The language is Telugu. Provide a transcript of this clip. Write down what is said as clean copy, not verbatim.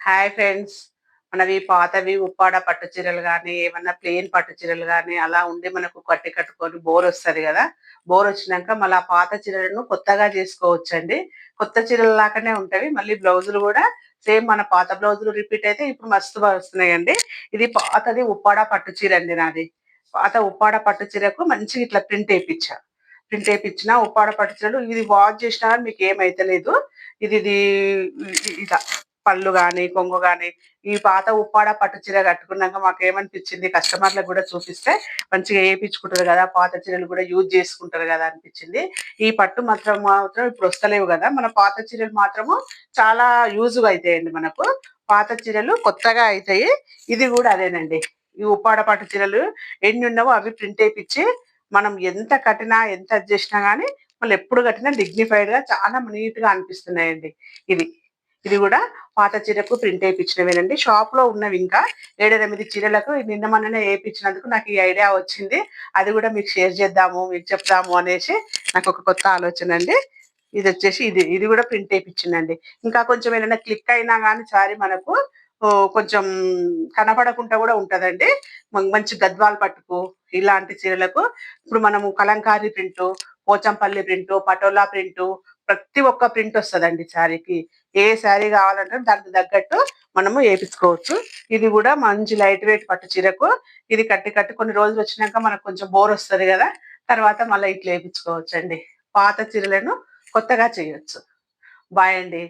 Hi friends. మనవి పాతవి ఉప్పాడ పట్టు చీరలు గానీ, ఏమన్నా ప్లెయిన్ పట్టు చీరలు గానీ, అలా ఉండి మనకు కట్టుకొని బోరొస్తది గదా! బోరొచ్చినంక మళ్ళా ఆ పాత చీరలను కొత్తగా జేసుకోవచ్చండి. కొత్త చీరల లాగానే ఉంటవి. మళ్ళీ బ్లౌజులు గూడా సేమ్ మన పాత బ్లౌజులు రిపీట్ అయితే ఇప్పుడు మస్తుగా వస్తున్నాయండి. ఇది పాతది ఉప్పాడ పట్టు చీరండి నాది. పాత ఉప్పాడ పట్టు చీరకు మంచిగా ఇట్లా ప్రింటేపిచ్చా. ప్రింటేపిచ్చిన ఉప్పాడ పట్టు చీరలు ఇది వాష్ జేసినా గాని మీకేమైతలేదు. ఇది ఇలా పళ్ళు గాని, కొంగు గాని, ఈ పాత ఉప్పాడ పట్టు చీర కట్టుకున్నాక మాకేమనిపించింది కస్టమర్‌లకు గూడా చూపిస్తే మంచిగా ఏపిచ్చుకుంటారు గదా! పాత చీరలు గూడా యూజ్ జేసుకుంటారు గదా! అనిపించింది. ఈ పట్టు మాత్రం ఇప్పుడు వస్తలేవు గదా! మన పాత చీరలు మాత్రము చాలా యూజ్‌గా అయితాయండి మనకు. పాత చీరలు కొత్తగా అయితాయి. ఇది గూడా అదేనండి. ఈ ఉప్పాడ పట్టు చీరలు ఎన్నున్నవో అవి ప్రింట్ ఏపిచ్చి మనం ఎంత కట్టినా, ఎంత అది జేసినా గాని మళ్ళెప్పుడు కట్టినా డిగ్నిఫైడ్‌గా చాలా నీట్‌గా అనిపిస్తున్నాయండి ఇవి. ఇది గూడా పాత చీరకు ప్రింట్ ఏపిచ్చినవేనండి. షాప్‌లో ఉన్నవింకా 7, 8 చీరలకు నిన్న మొన్ననే ఏపిచ్చినందుకు నాకు ఈ ఐడియా వచ్చింది. అది గూడా మీకు షేర్ చేద్దాము, మీకు చెప్దాము అనేసి నాకొక కొత్త ఆలోచనండి. ఇది గూడా ప్రింట్ ఏపిచ్చిందండి. ఇంకా కొంచెం ఏదైనా క్లిక్ అయినా గానీ సారీ మనకు కొంచెం కనపడకుండా గూడా ఉంటదండి. మంచి గద్వాల్ పట్టుకు, ఇలాంటి చీరలకు ఇప్పుడు మనము Kalamkari print, Pochampally print, Patola print ప్రతి ఒక్క ప్రింట్ ఒస్తదండి శారీకి. ఏ శారీ గావాలంటే దానికి తగ్గట్టు మనము ఏపిచ్చుకోవచ్చు. ఇది గూడా మంచి లైట్ వెయిట్ పట్టు చీరకు ఇది కట్టి కొన్ని రోజులొచ్చినాక మనకు కొంచెం బోరొస్తది గదా! తర్వాత మళ్ళా ఇట్లా ఏపిచ్చుకోవచ్చండి. పాత చీరలను కొత్తగా చేయొచ్చు. బాయ్ అండి.